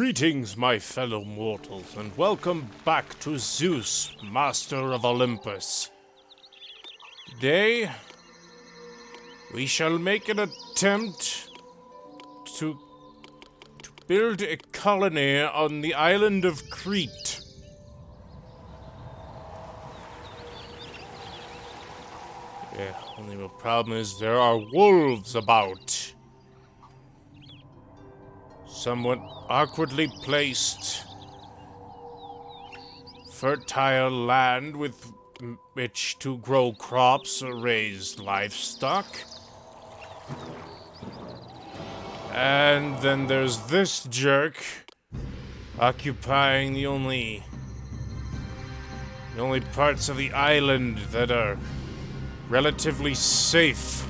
Greetings, my fellow mortals, and welcome back to Zeus, Master of Olympus. Today, we shall make an attempt to build a colony on the island of Crete. Yeah, only the problem is there are wolves about. Somewhat awkwardly placed fertile land with which to grow crops or raise livestock. And then there's this jerk occupying the only parts of the island that are relatively safe.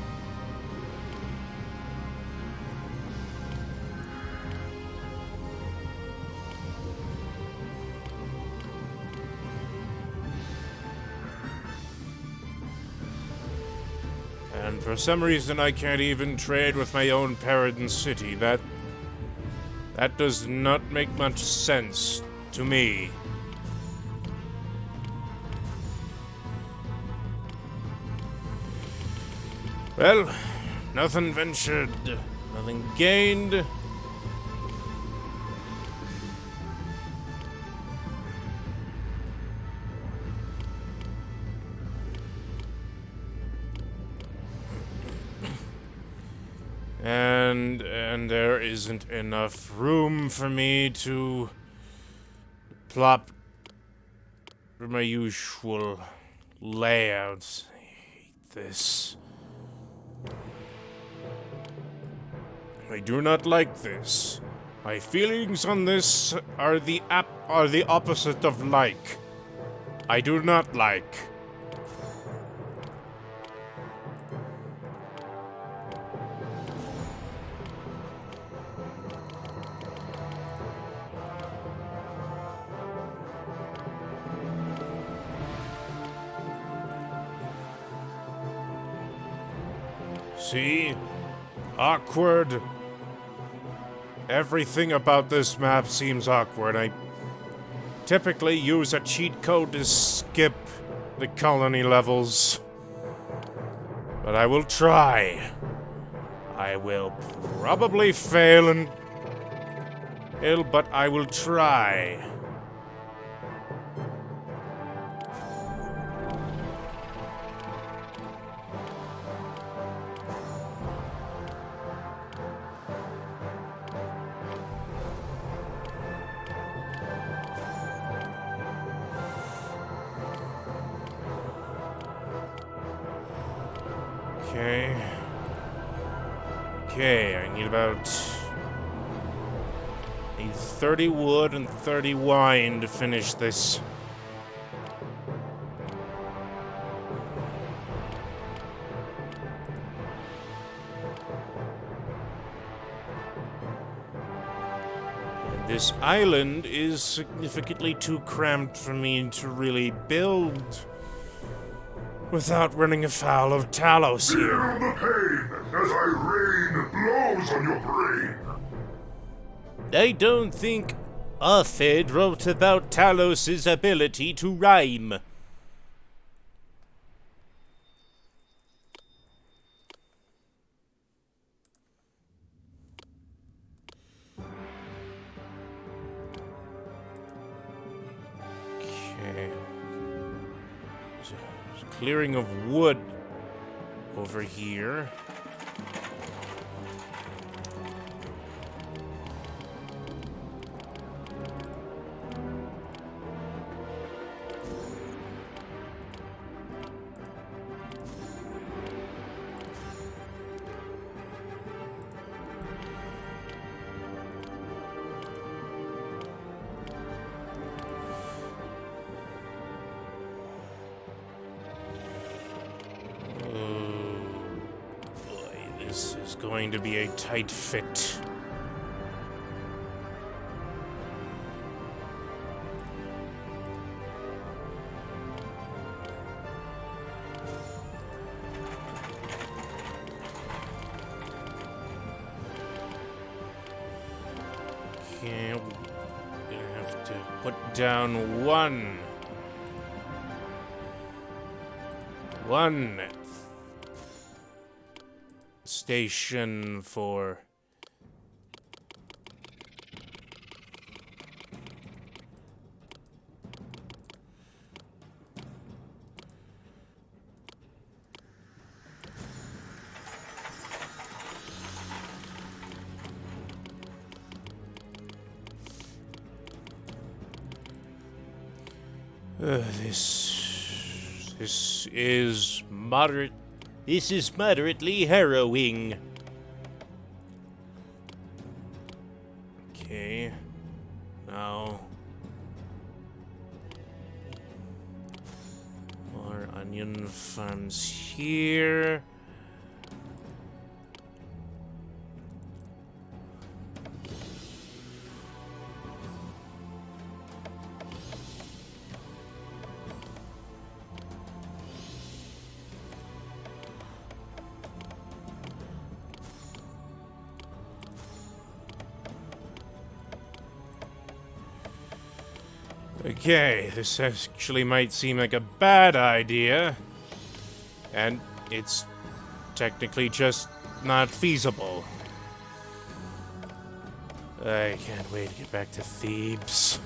And for some reason I can't even trade with my own parent city. That does not make much sense to me. Well, nothing ventured, nothing gained. And there isn't enough room for me to plop for my usual layouts. I hate this. I do not like this. My feelings on this are the opposite of like. I do not like. See? Awkward. Everything about this map seems awkward. I typically use a cheat code to skip the colony levels. But I will try. I will probably fail but I will try. Okay, I need 30 wood and 30 wine to finish this. And this island is significantly too cramped for me to really build without running afoul of Talos here. Feel the pain as I rain blows on your brain. I don't think Arthur wrote about Talos' ability to rhyme. Okay. There's a clearing of wood over here. This is going to be a tight fit. Okay, to put down one station for this is moderate. This is moderately harrowing. Okay. Now more onion farms here. Okay, this actually might seem like a bad idea, and it's technically just not feasible. I can't wait to get back to Thebes.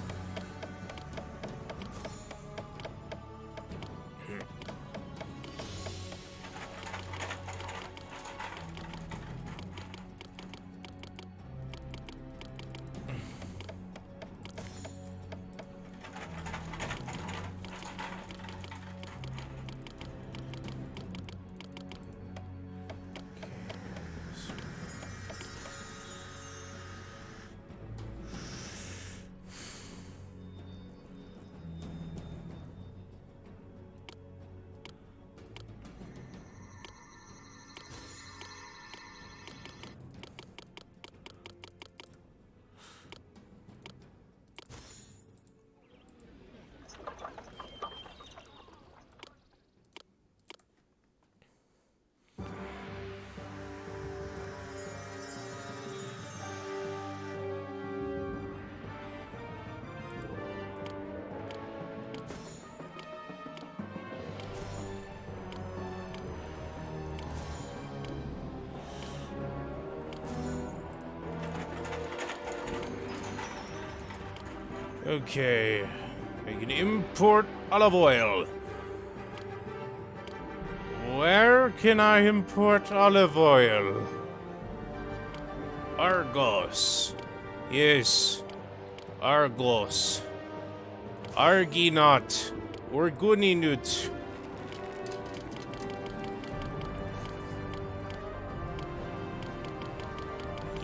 Okay, I can import olive oil. Where can I import olive oil? Argos. Yes, Argos. Arginot. Orguninut.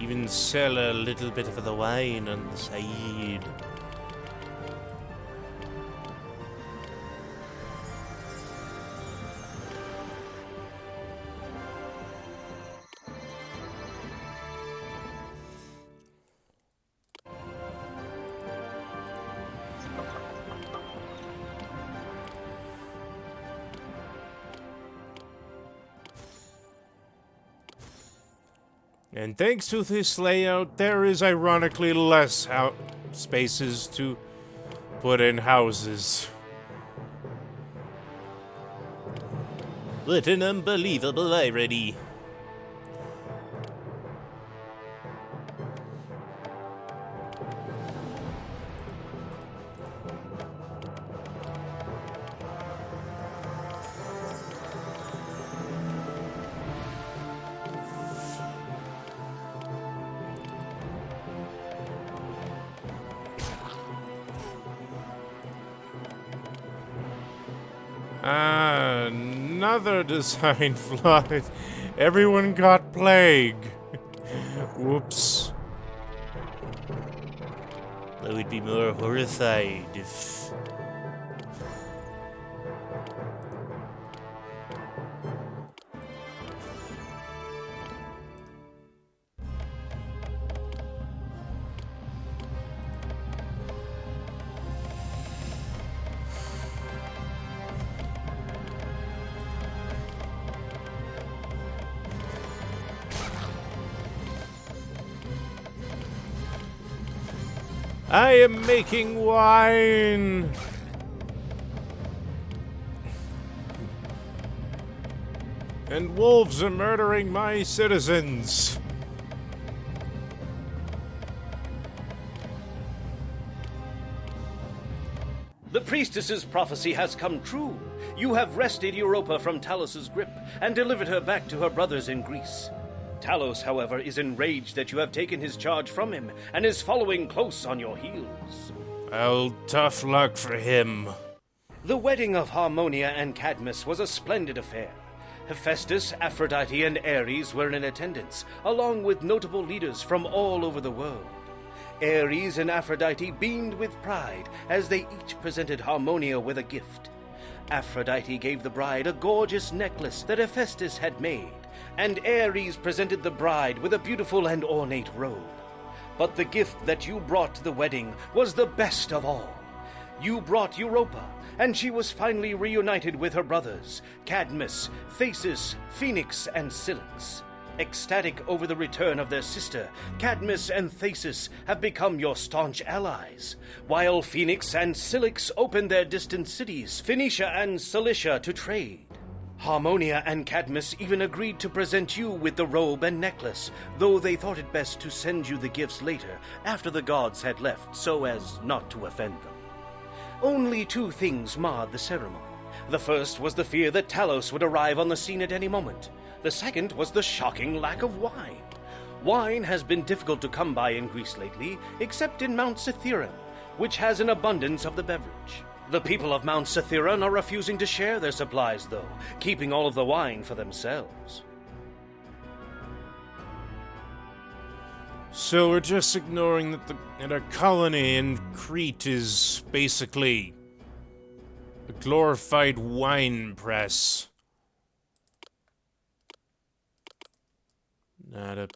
Even sell a little bit of the wine on the side. And thanks to this layout, there is ironically less spaces to put in houses. What an unbelievable irony. Another design flaw. Everyone got plague. Whoops. I would be more horrified if... I am making wine! And wolves are murdering my citizens! The priestess's prophecy has come true. You have wrested Europa from Talos's grip and delivered her back to her brothers in Greece. Talos, however, is enraged that you have taken his charge from him and is following close on your heels. Well, tough luck for him. The wedding of Harmonia and Cadmus was a splendid affair. Hephestus, Aphrodite, and Ares were in attendance, along with notable leaders from all over the world. Ares and Aphrodite beamed with pride as they each presented Harmonia with a gift. Aphrodite gave the bride a gorgeous necklace that Hephestus had made, and Ares presented the bride with a beautiful and ornate robe. But the gift that you brought to the wedding was the best of all. You brought Europa, and she was finally reunited with her brothers, Cadmus, Theseus, Phoenix, and Cilix. Ecstatic over the return of their sister, Cadmus and Theseus have become your staunch allies, while Phoenix and Cilix opened their distant cities, Phoenicia and Cilicia, to trade. Harmonia and Cadmus even agreed to present you with the robe and necklace, though they thought it best to send you the gifts later, after the gods had left, so as not to offend them. Only two things marred the ceremony. The first was the fear that Talos would arrive on the scene at any moment. The second was the shocking lack of wine. Wine has been difficult to come by in Greece lately, except in Mount Cithaeron, which has an abundance of the beverage. The people of Mount Cithaeron are refusing to share their supplies, though, keeping all of the wine for themselves. So we're just ignoring that our colony in Crete is basically a glorified wine press. Not a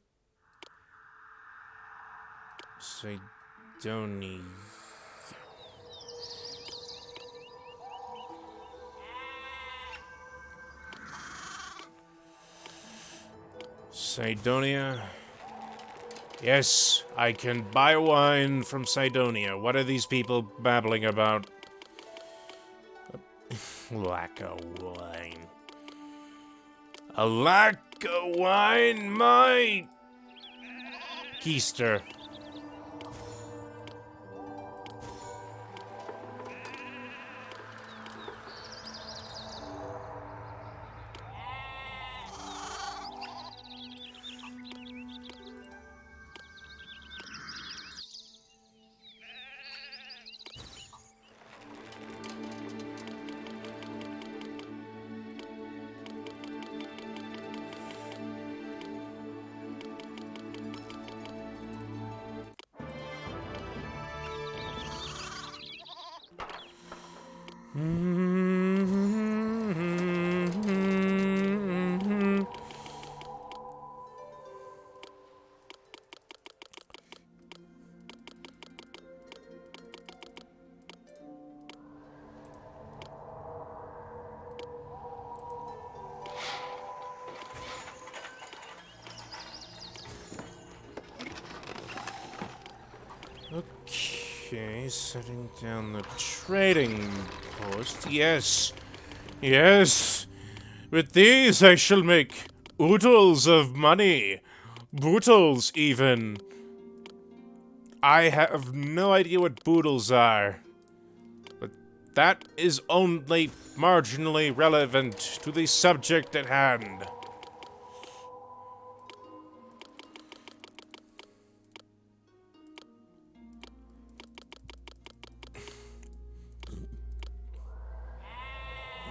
Sidonia. Sidonia? Yes, I can buy wine from Sidonia. What are these people babbling about? Lack of wine. A lack of wine, my keister. Okay, setting down the trading post. Yes. Yes. With these I shall make oodles of money. Boodles, even. I have no idea what boodles are. But that is only marginally relevant to the subject at hand.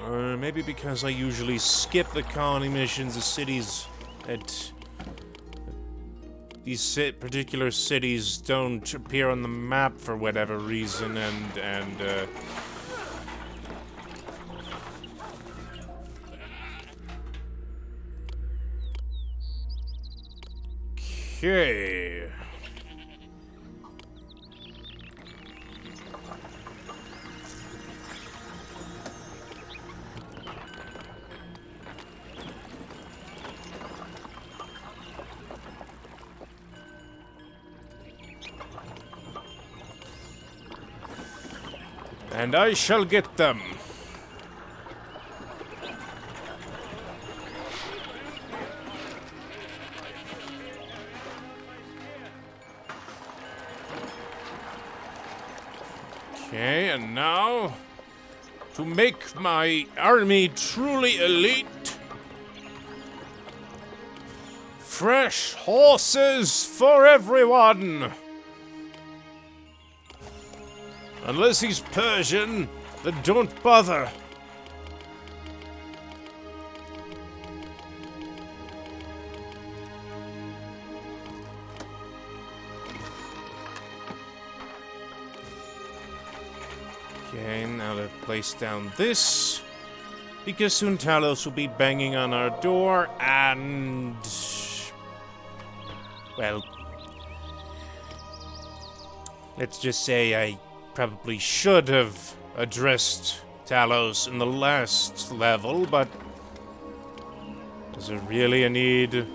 Or maybe because I usually skip the colony missions, the cities at... These particular cities don't appear on the map for whatever reason, and okay. And I shall get them. Okay, and now, to make my army truly elite, fresh horses for everyone! Unless he's Persian, then don't bother. Okay, now to place down this, because soon Talos will be banging on our door, and... well... let's just say I probably should have addressed Talos in the last level, but... is there really a need?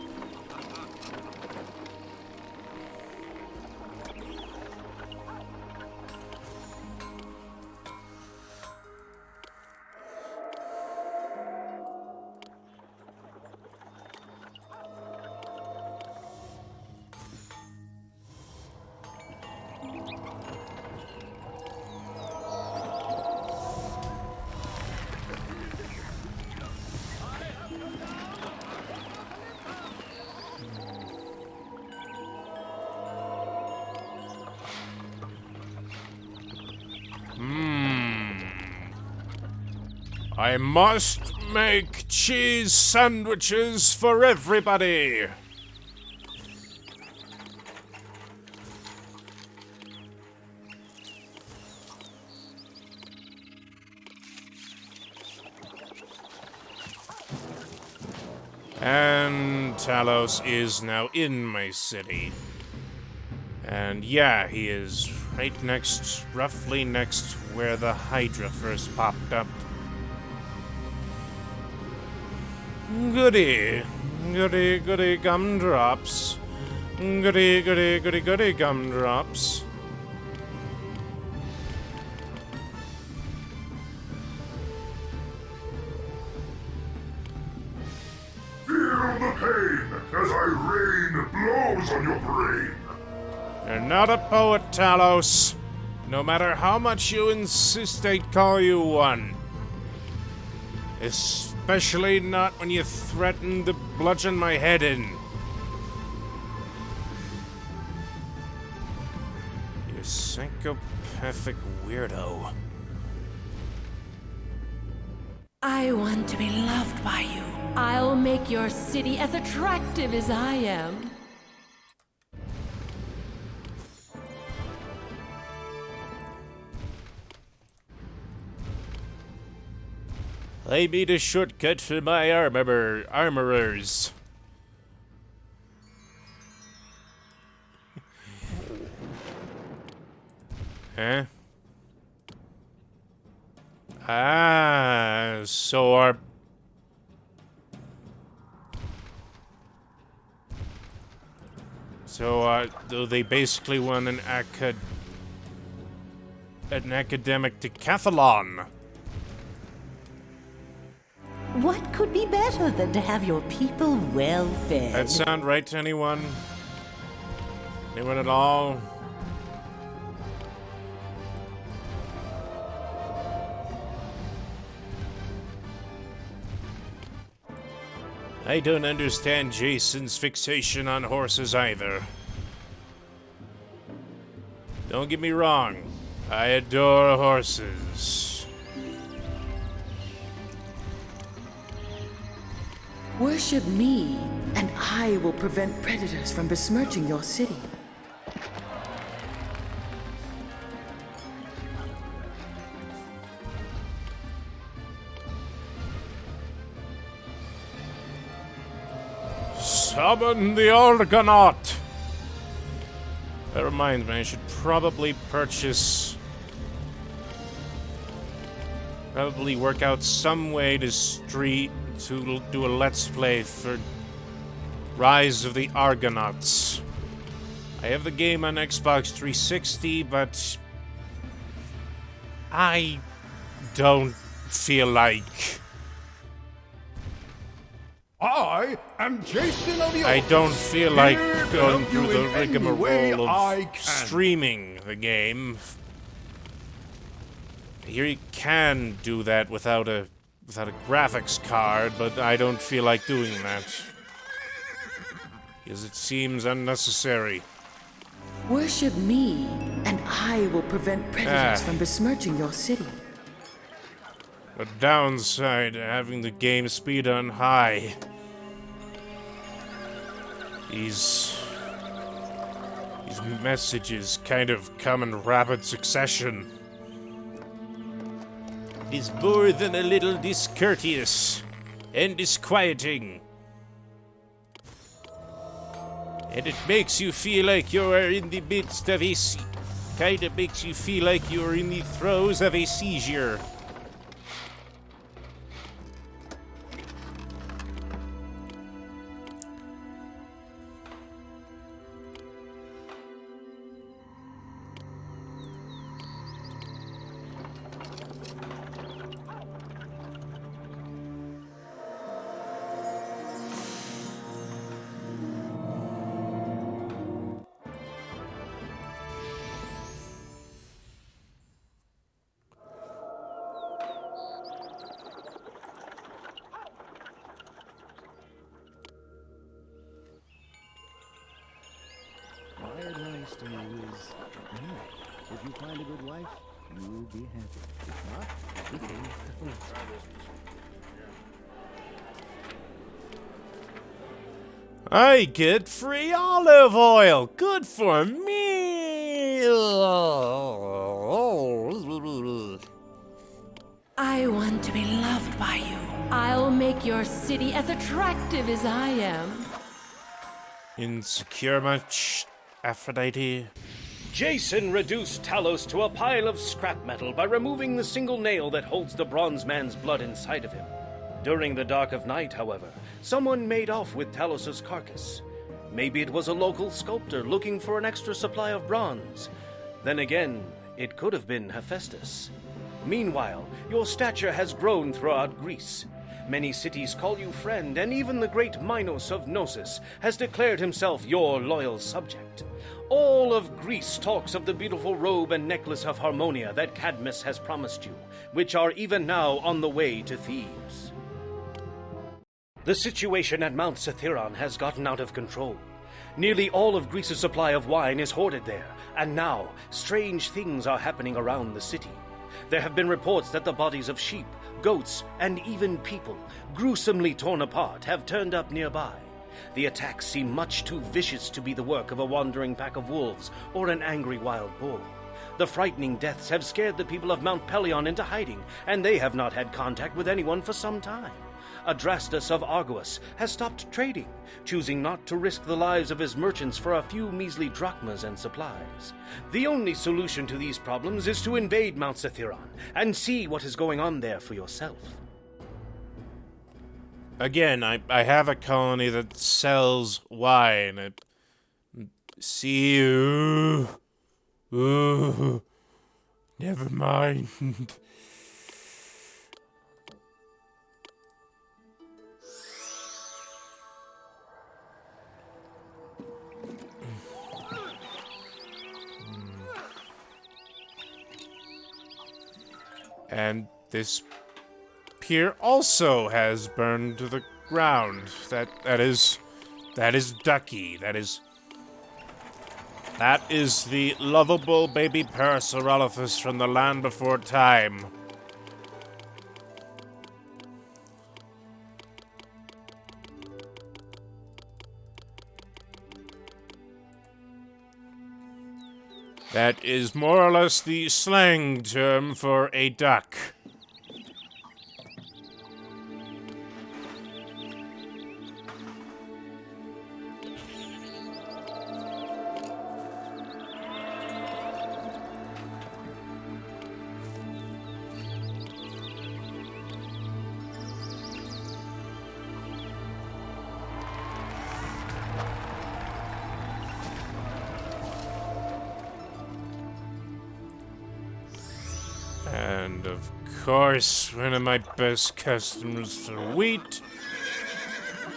I must make cheese sandwiches for everybody. And Talos is now in my city. And yeah, he is right next, roughly next where the Hydra first popped up. Goody. Goody, goody gumdrops. Goody, goody, goody, goody gumdrops. Feel the pain as I rain blows on your brain. You're not a poet, Talos. No matter how much you insist I call you one. Especially not when you threaten to bludgeon my head in. You psychopathic weirdo. I want to be loved by you. I'll make your city as attractive as I am. I made a shortcut for my armorers. Huh? Ah, so our... So, they basically won an academic decathlon. What could be better than to have your people well fed? That sound right to anyone? Anyone at all? I don't understand Jason's fixation on horses either. Don't get me wrong, I adore horses. Worship me, and I will prevent predators from besmirching your city. Summon the Argonaut! That reminds me, I should probably purchase... Probably work out some way to do a Let's Play for Rise of the Argonauts. I have the game on Xbox 360, but I don't feel like... I am Jason of the I don't feel like Here to going help you through the in any way rigmarole I of can. streaming the game. Here you can do that without a graphics card, but I don't feel like doing that. Because it seems unnecessary. Worship me, and I will prevent predators from besmirching your city. The downside to having the game speed on high. These messages kind of come in rapid succession. Is more than a little discourteous and disquieting. And it makes you feel like you are in the midst of a kind of makes you feel like you are in the throes of a seizure. My advice to you is marry. If you find a good wife, you'll be happy. If not, it is the philosophy. I get free olive oil. Good for me. I want to be loved by you. I'll make your city as attractive as I am. Insecure much, Aphrodite? Jason reduced Talos to a pile of scrap metal by removing the single nail that holds the bronze man's blood inside of him. During the dark of night, however, someone made off with Talos's carcass. Maybe it was a local sculptor looking for an extra supply of bronze. Then again, it could have been Hephestus. Meanwhile, your stature has grown throughout Greece. Many cities call you friend, and even the great Minos of Gnosis has declared himself your loyal subject. All of Greece talks of the beautiful robe and necklace of Harmonia that Cadmus has promised you, which are even now on the way to Thebes. The situation at Mount Cithaeron has gotten out of control. Nearly all of Greece's supply of wine is hoarded there, and now strange things are happening around the city. There have been reports that the bodies of sheep, goats, and even people, gruesomely torn apart, have turned up nearby. The attacks seem much too vicious to be the work of a wandering pack of wolves or an angry wild bull. The frightening deaths have scared the people of Mount Pelion into hiding, and they have not had contact with anyone for some time. Adrastus of Argoas has stopped trading, choosing not to risk the lives of his merchants for a few measly drachmas and supplies. The only solution to these problems is to invade Mount Cithaeron and see what is going on there for yourself. Again, I have a colony that sells wine. See you. Ooh, never mind. And this pier also has burned to the ground. That is Ducky. That is the lovable baby Parasaurolophus from the land before time. That is more or less the slang term for a duck. And of course, one of my best customers for wheat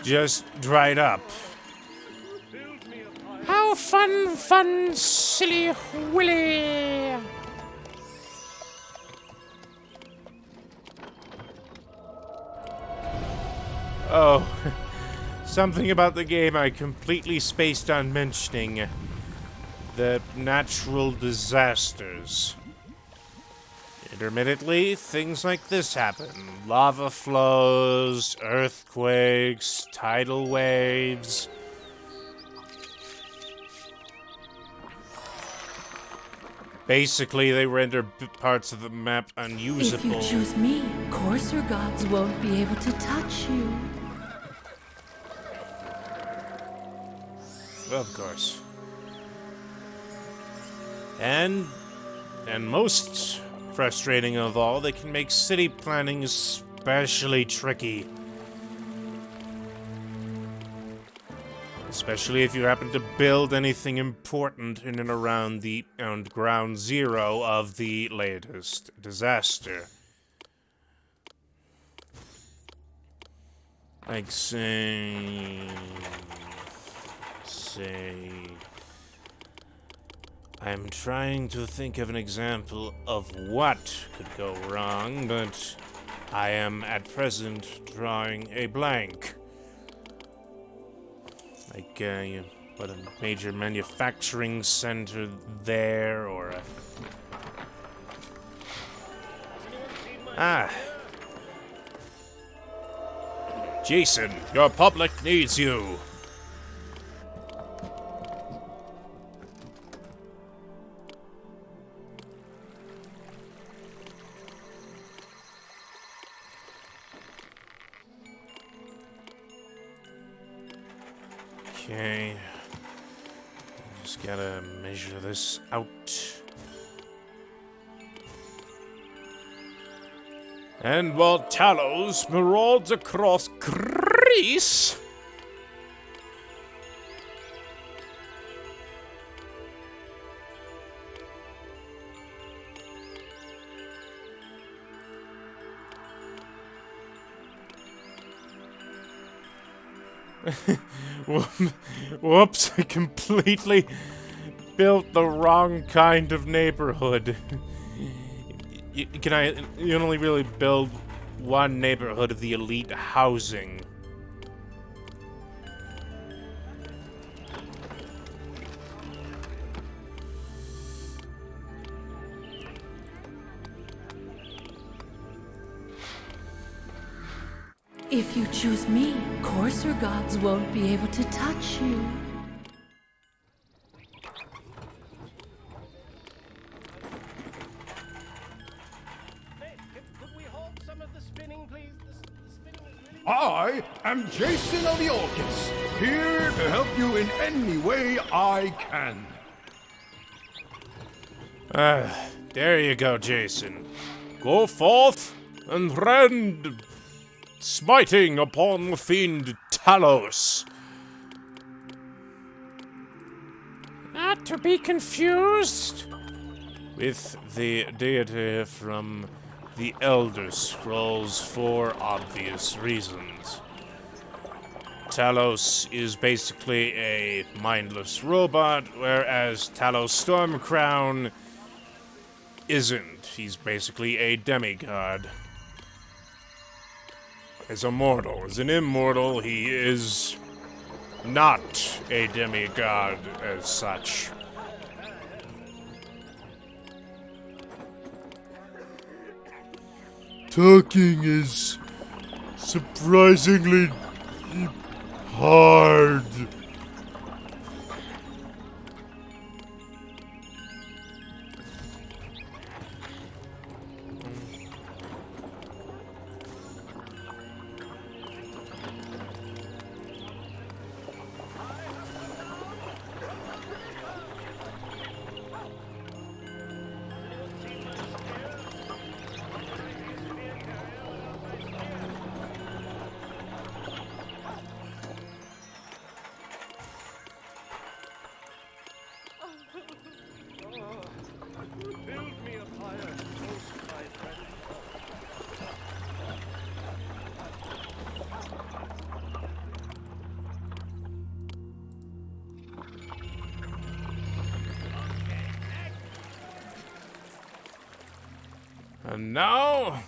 just dried up. How fun, silly Willy! Oh, something about the game I completely spaced on mentioning. The natural disasters. Intermittently, things like this happen. Lava flows, earthquakes, tidal waves. Basically, they render parts of the map unusable. If you choose me, coarser gods won't be able to touch you. Of course. And most frustrating of all, they can make city planning especially tricky. Especially if you happen to build anything important in and around the ground zero of the latest disaster. Like say... I'm trying to think of an example of what could go wrong, but I am at present drawing a blank. Like, you put a major manufacturing center there, or a... Ah. Jason, your public needs you. Okay, just gotta measure this out. And while Talos marauds across Greece, whoops, I completely built the wrong kind of neighborhood. You can only really build one neighborhood of the elite housing. If you choose me, coarser gods won't be able to touch you. I am Jason of the Olympus, here to help you in any way I can. There you go, Jason. Go forth and rend, smiting upon the fiend Talos. Not to be confused with the deity from the Elder Scrolls for obvious reasons. Talos is basically a mindless robot, whereas Talos Stormcrown isn't. He's basically a demigod. As a mortal. As an immortal, he is not a demigod as such. Talking is surprisingly hard. And now...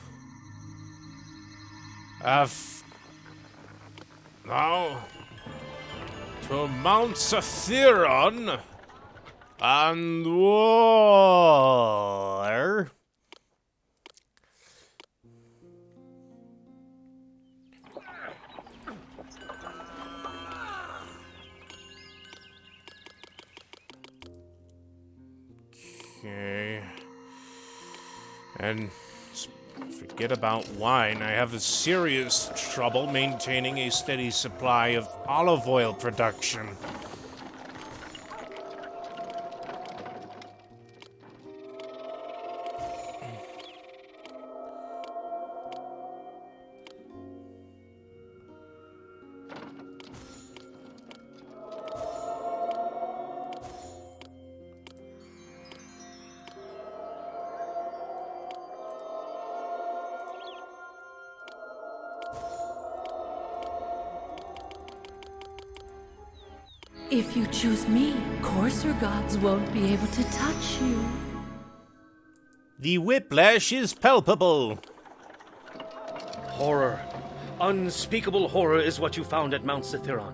now... to Mount Satheron and war. Okay. And forget about wine. I have a serious trouble maintaining a steady supply of olive oil production. If you choose me, coarser gods won't be able to touch you. The whiplash is palpable. Horror. Unspeakable horror is what you found at Mount Satheron.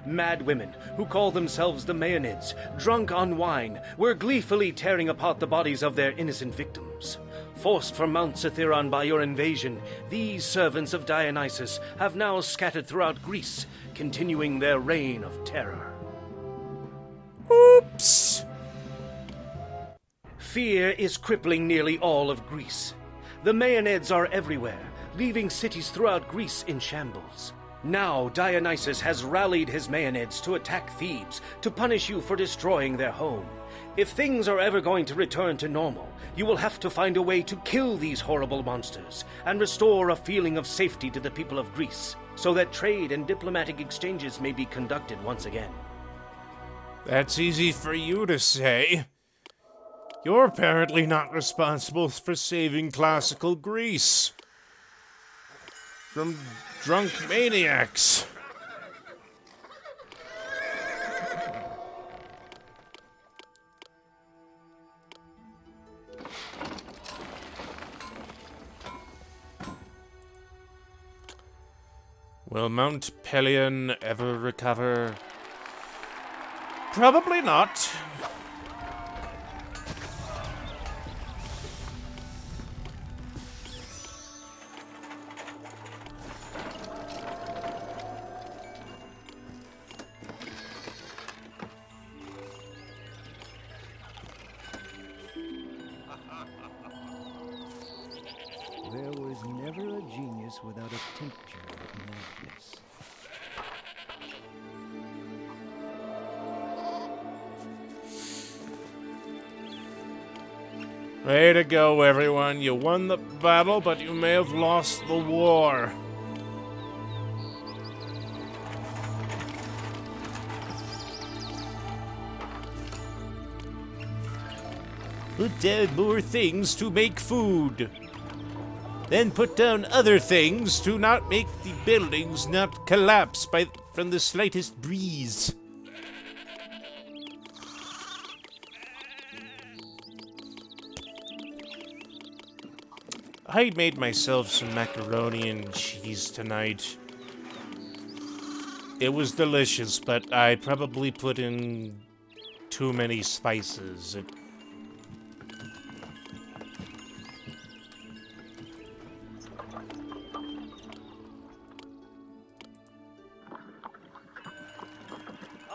Mad women, who call themselves the Maenads, drunk on wine, were gleefully tearing apart the bodies of their innocent victims. Forced from Mount Satheron by your invasion, these servants of Dionysus have now scattered throughout Greece, continuing their reign of terror. Oops! Fear is crippling nearly all of Greece. The Maenads are everywhere, leaving cities throughout Greece in shambles. Now Dionysus has rallied his Maenads to attack Thebes, to punish you for destroying their home. If things are ever going to return to normal, you will have to find a way to kill these horrible monsters and restore a feeling of safety to the people of Greece, so that trade and diplomatic exchanges may be conducted once again. That's easy for you to say. You're apparently not responsible for saving classical Greece from drunk maniacs. Will Mount Pelion ever recover? Probably not. There was never a genius without a tincture of madness. Way to go, everyone. You won the battle, but you may have lost the war. Put down more things to make food. Then put down other things to not make the buildings not collapse from the slightest breeze. I made myself some macaroni and cheese tonight. It was delicious, but I probably put in too many spices.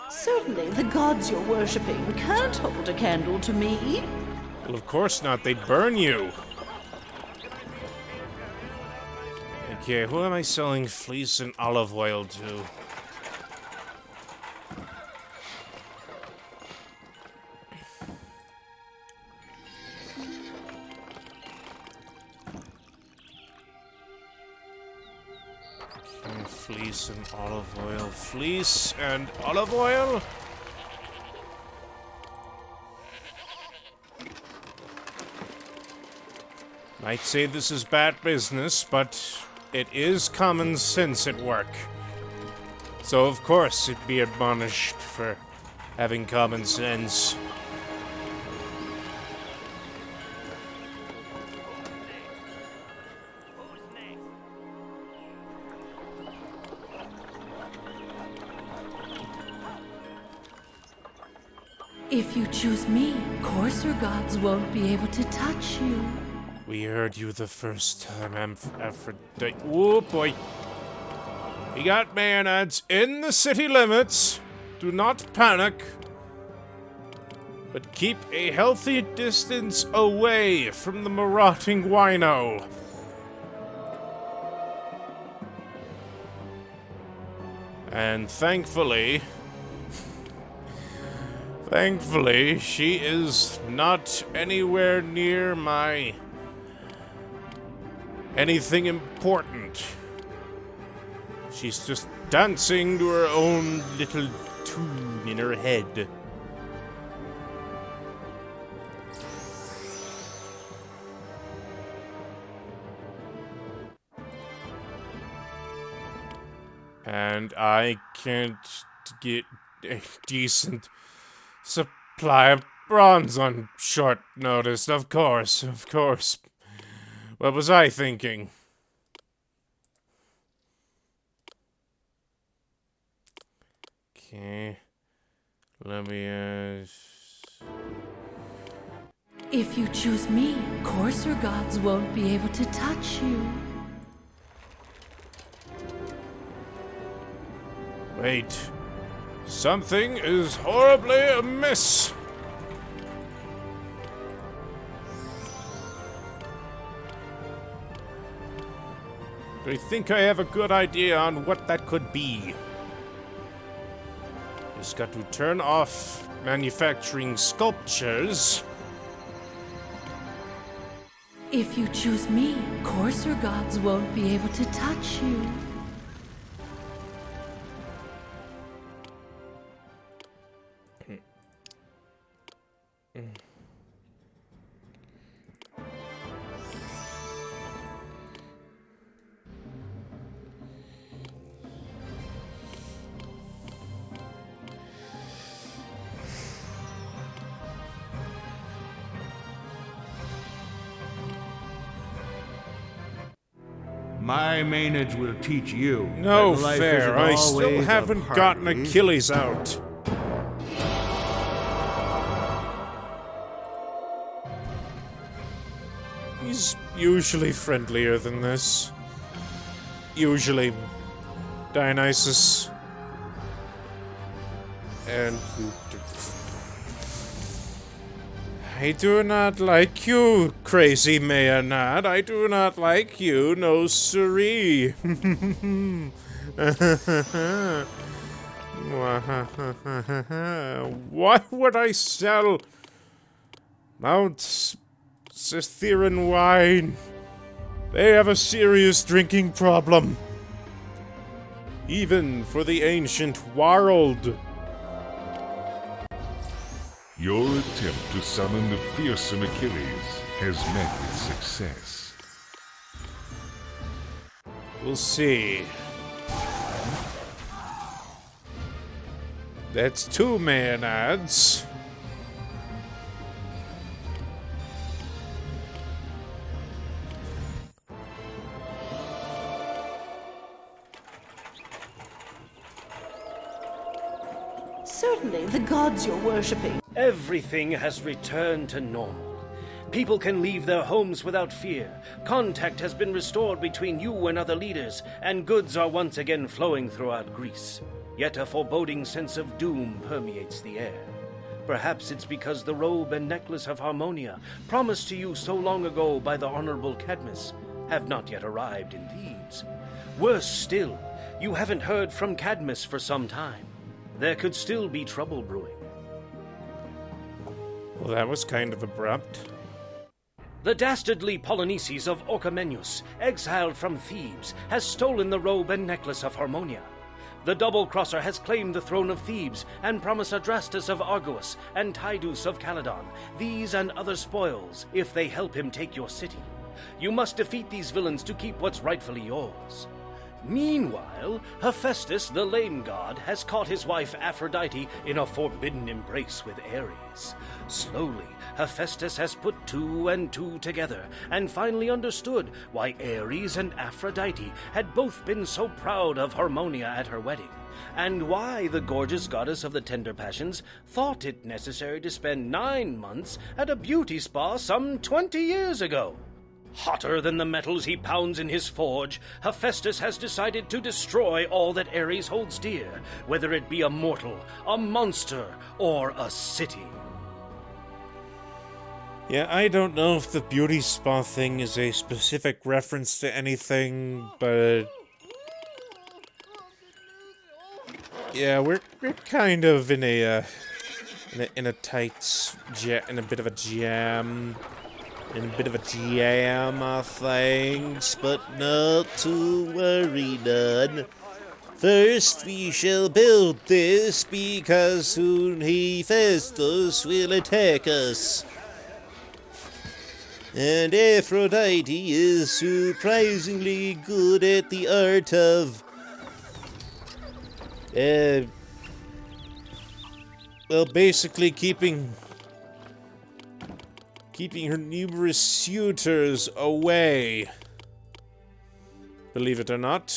Certainly, the gods you're worshipping can't hold a candle to me. Well, of course not. They'd burn you. Okay, who am I selling fleece and olive oil to? Okay, fleece and olive oil. Fleece and olive oil? Might say this is bad business, but it is common sense at work. So of course it'd be admonished for having common sense. If you choose me, coarser gods won't be able to touch you. We heard you the first time, Aphrodite. Oh boy. We got Maenads in the city limits. Do not panic. But keep a healthy distance away from the marauding wino. And thankfully, she is not anywhere near my anything important. She's just dancing to her own little tune in her head. And I can't get a decent supply of bronze on short notice, of course. What was I thinking? Okay, let me, If you choose me, coarser gods won't be able to touch you. Wait. Something is horribly amiss. I think I have a good idea on what that could be. Just got to turn off manufacturing sculptures. If you choose me, coarser gods won't be able to touch you. My Maenads will teach you. No that life fair. isn't I still always a haven't gotten party. Achilles out. He's usually friendlier than this. Usually. Dionysus. And I do not like you, crazy Maenads. I do not like you, no siree. Why would I sell Mount Cytheran wine? They have a serious drinking problem. Even for the ancient world. Your attempt to summon the fearsome Achilles has met with success. We'll see. That's 2 Maenads. Certainly, the gods you're worshipping. Everything has returned to normal. People can leave their homes without fear. Contact has been restored between you and other leaders, and goods are once again flowing throughout Greece. Yet a foreboding sense of doom permeates the air. Perhaps it's because the robe and necklace of Harmonia, promised to you so long ago by the Honorable Cadmus, have not yet arrived in Thebes. Worse still, you haven't heard from Cadmus for some time. There could still be trouble brewing. Well, that was kind of abrupt. The dastardly Polynices of Orchomenus, exiled from Thebes, has stolen the robe and necklace of Harmonia. The double-crosser has claimed the throne of Thebes and promised Adrastus of Argos and Tidus of Calydon these and other spoils if they help him take your city. You must defeat these villains to keep what's rightfully yours. Meanwhile, Hephestus, the lame god, has caught his wife Aphrodite in a forbidden embrace with Ares. Slowly, Hephestus has put two and two together and finally understood why Ares and Aphrodite had both been so proud of Harmonia at her wedding, and why the gorgeous goddess of the tender passions thought it necessary to spend 9 months at a beauty spa some 20 years ago. Hotter than the metals he pounds in his forge, Hephestus has decided to destroy all that Ares holds dear, whether it be a mortal, a monster, or a city. Yeah, I don't know if the beauty spa thing is a specific reference to anything, but... yeah, we're kind of in a tight in a bit of a jam. In a bit of a jam of things, but not to worry none. First we shall build this, because soon Hephestus will attack us. And Aphrodite is surprisingly good at the art of... well, basically keeping her numerous suitors away. Believe it or not.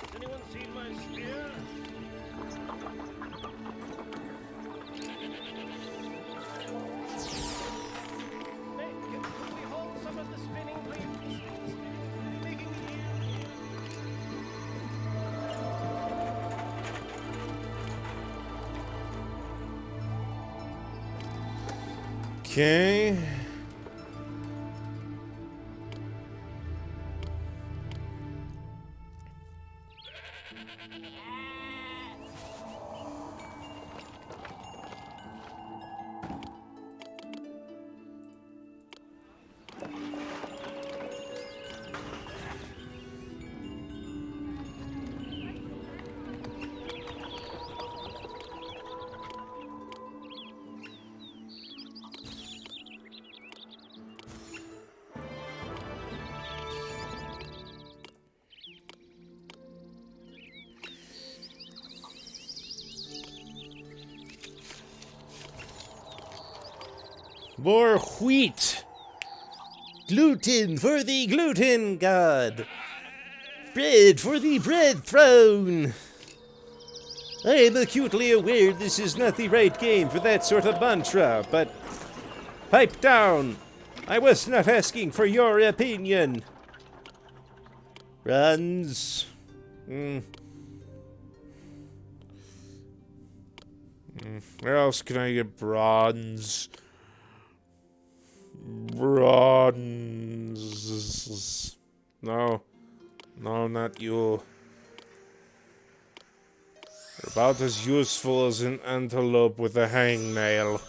Has anyone seen my spear? Hey, can we hold some of the spinning, please? Making the Okay. More wheat! Gluten for the gluten god! Bread for the bread throne! I am acutely aware this is not the right game for that sort of mantra, but... pipe down! I was not asking for your opinion! Runs... Where else can I get bronze? Bronze. No. No, not you. You're about as useful as an antelope with a hangnail.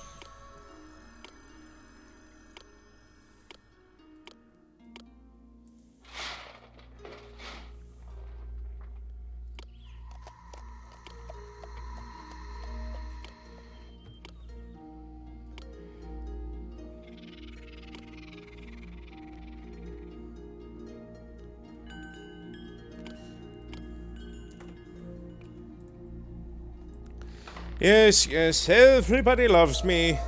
Yes, yes, everybody loves me.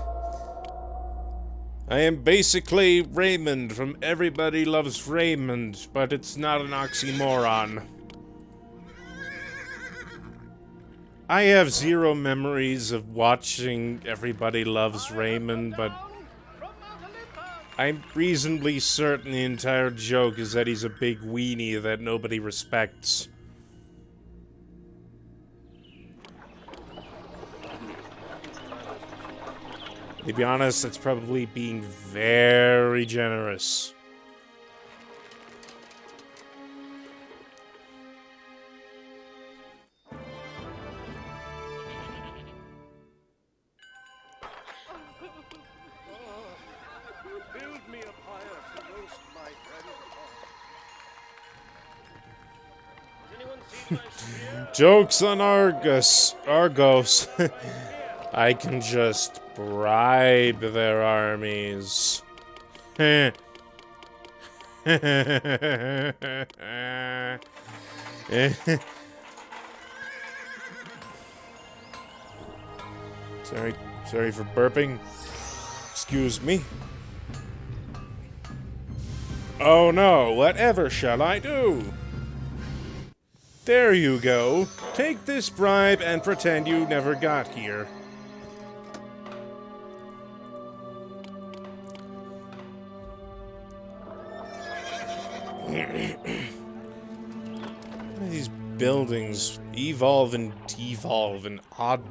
I am basically Raymond from Everybody Loves Raymond, but it's not an oxymoron. I have zero memories of watching Everybody Loves Raymond, but I'm reasonably certain the entire joke is that he's a big weenie that nobody respects. To be honest, that's probably being very generous. Build me a pyre to roast my friend upon. Has anyone seen my spear? Jokes on Argos. I can just bribe their armies. Sorry, sorry for burping. Excuse me. Oh no, whatever shall I do? There you go. Take this bribe and pretend you never got here. These buildings evolve and devolve in odd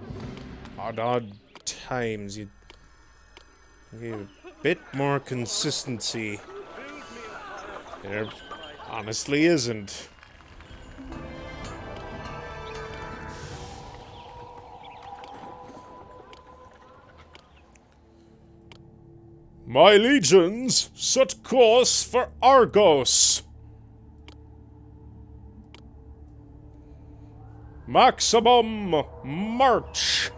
times. You need a bit more consistency. There honestly isn't. My legions, set course for Argos. Maximum march.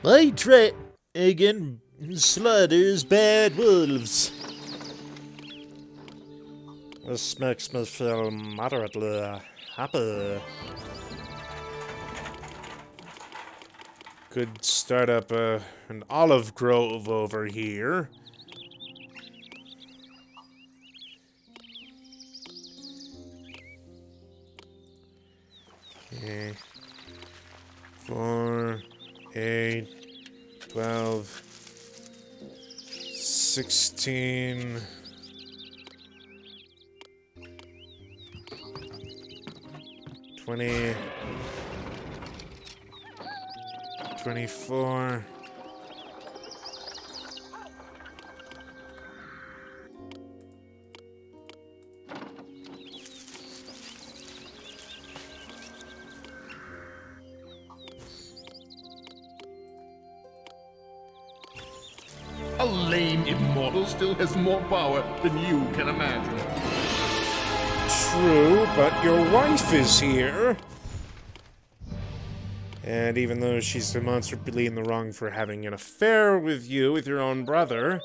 My dragon slaughters bad wolves. This makes me feel moderately happy. Could start up an olive grove over here. Okay. 4, 8, 12, 16... 20... 24... A lame immortal still has more power than you can imagine. True, but your wife is here. And even though she's demonstrably in the wrong for having an affair with you, with your own brother,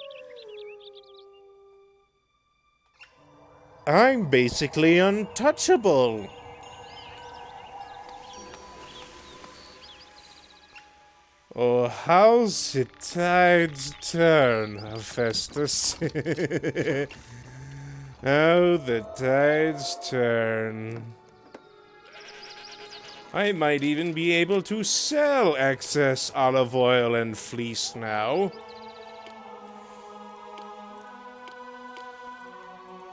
I'm basically untouchable. Oh, how's the tides turn, Hephestus? How the tides turn. I might even be able to sell excess olive oil and fleece now.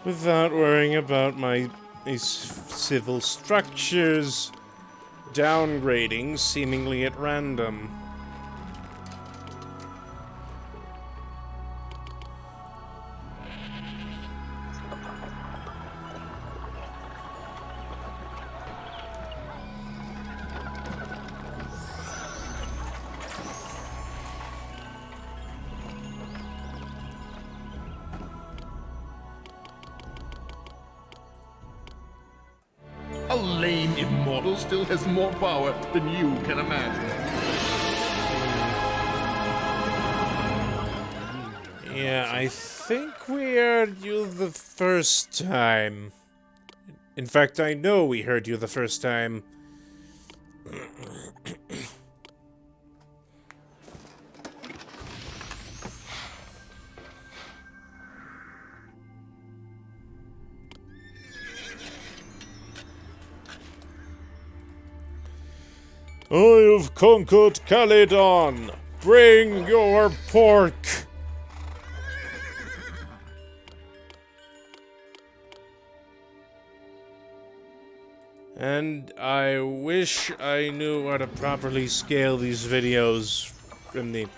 Without worrying about my civil structures downgrading seemingly at random. A lame immortal still has more power than you can imagine. Yeah, I think we heard you the first time. In fact, I know we heard you the first time. I have conquered Caledon. Bring your pork. And I wish I knew how to properly scale these videos from the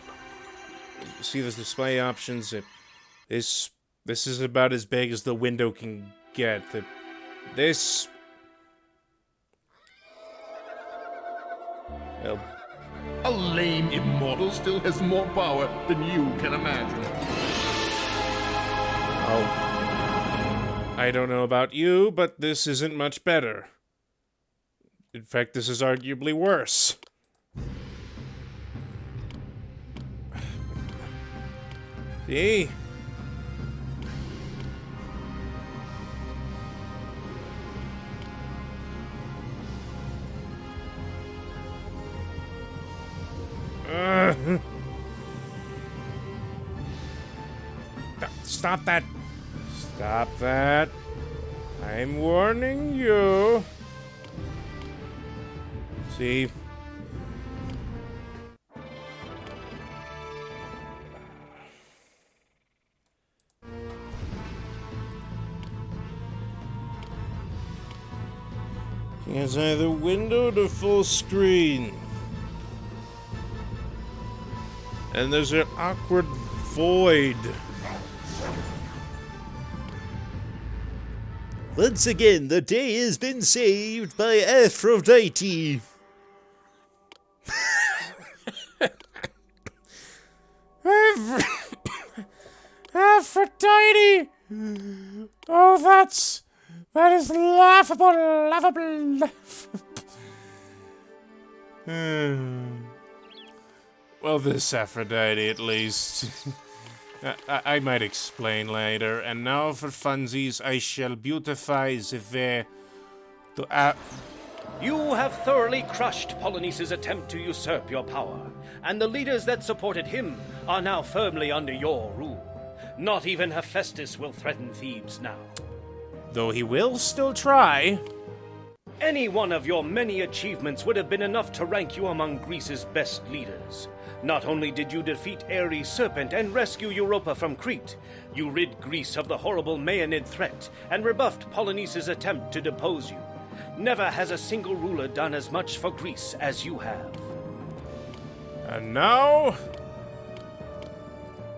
see the display options. This is about as big as the window can get. This... Well... A lame immortal still has more power than you can imagine. Oh. I don't know about you, but this isn't much better. In fact, this is arguably worse. See? Stop that. Stop that. I'm warning you. See? He has either windowed or full screen. And there's an awkward void. Once again, the day has been saved by Aphrodite. Aphrodite! Oh, that is laughable. Well, this Aphrodite, at least. I might explain later. And now, for funsies, I shall beautify the way to You have thoroughly crushed Polynices' attempt to usurp your power, and the leaders that supported him are now firmly under your rule. Not even Hephestus will threaten Thebes now. Though he will still try. Any one of your many achievements would have been enough to rank you among Greece's best leaders. Not only did you defeat Ares' serpent and rescue Europa from Crete, you rid Greece of the horrible Maeanid threat and rebuffed Polynices' attempt to depose you. Never has a single ruler done as much for Greece as you have. And now,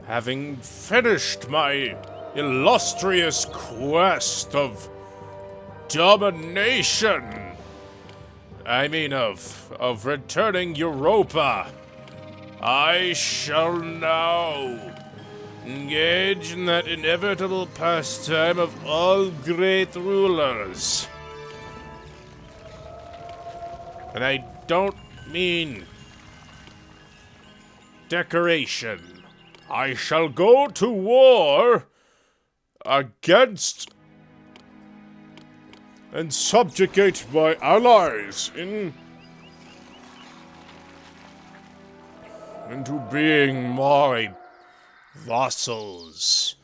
having finished my illustrious quest of domination, of returning Europa, I shall now engage in that inevitable pastime of all great rulers. And I don't mean decoration. I shall go to war against and subjugate my allies into being my vassals.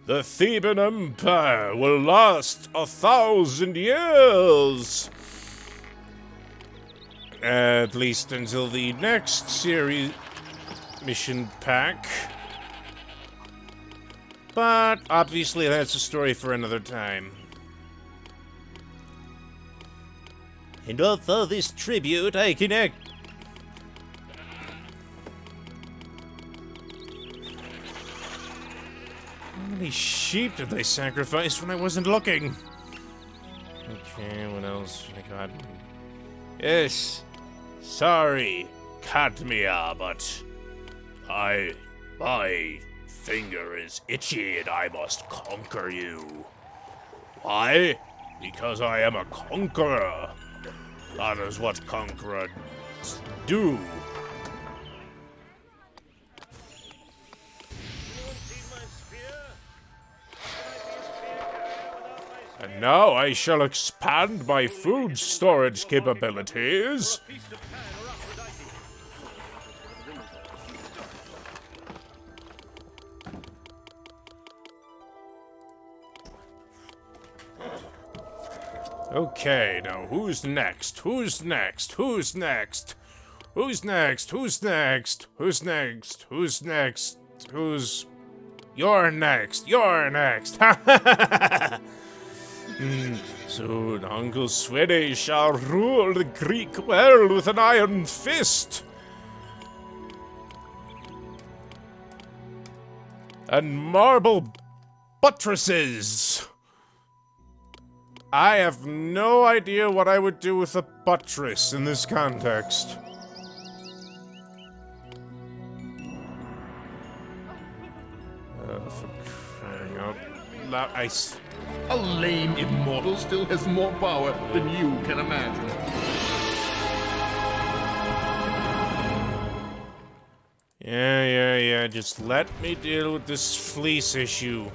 The Theban Empire will last 1,000 years. At least until the next series mission pack. But obviously that's a story for another time. And for this tribute, I can act. How many sheep did they sacrifice when I wasn't looking? Okay, what else I got? Yes, sorry, Cadmia, but my finger is itchy and I must conquer you. Why? Because I am a conqueror. That is what conquerors do. And now I shall expand my food storage capabilities. Okay, now who's next? Who's next? Who's next? Who's next? Who's next? Who's next? Who's next? Who's... You're next! You're next! Soon Uncle Swinney shall rule the Greek world with an iron fist! and marble buttresses. I have no idea what I would do with a buttress in this context. For crying out loud, A lame immortal still has more power than you can imagine. Yeah, just let me deal with this fleece issue.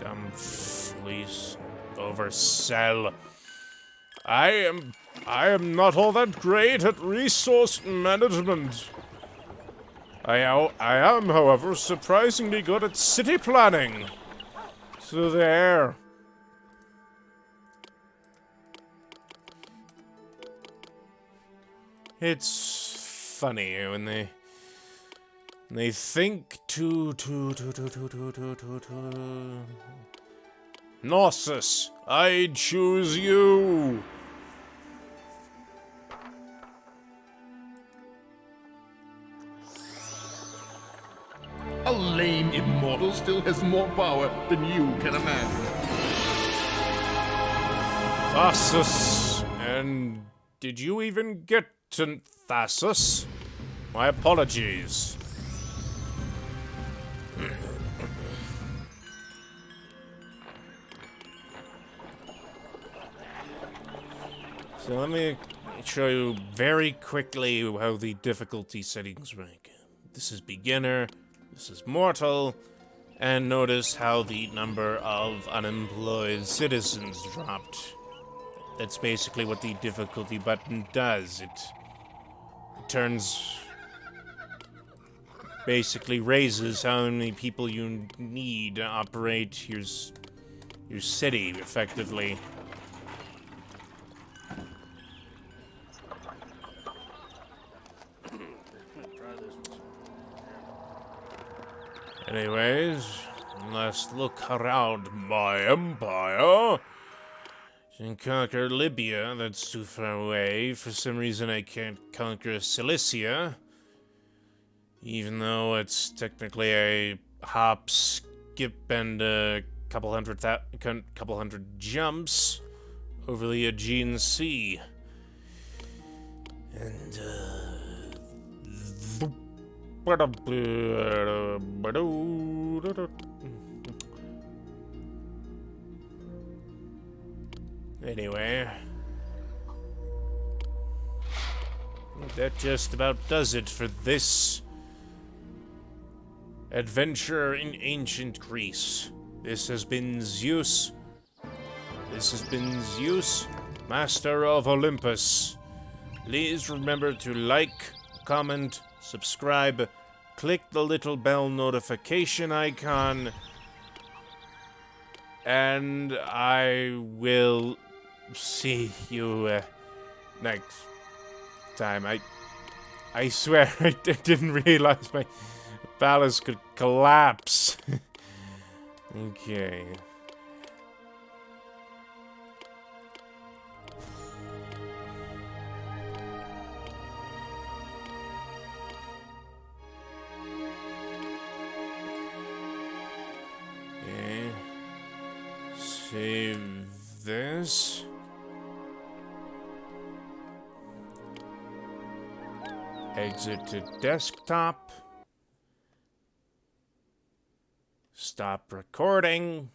Dumb fleece oversell. I am not all that great at resource management. I am, however, surprisingly good at city planning. So there. It's funny when they think Gnosis, I choose you. A lame immortal still has more power than you can imagine. Thasus, and did you even get to Thasus? My apologies. So let me show you very quickly how the difficulty settings rank. This is beginner, this is mortal, and notice how the number of unemployed citizens dropped. That's basically what the difficulty button does. It turns... basically raises how many people you need to operate your city effectively. Anyways, let's look around my empire. Can conquer Libya, that's too far away. For some reason I can't conquer Cilicia. Even though it's technically a hop, skip, and a couple hundred jumps over the Aegean Sea. And, anyway, that just about does it for this adventure in ancient Greece. This has been Zeus. This has been Zeus, Master of Olympus. Please remember to like, comment, subscribe, click the little bell notification icon, and I will see you next time. I swear I didn't realize my palace could collapse. Okay. Save this. Exit to desktop. Stop recording.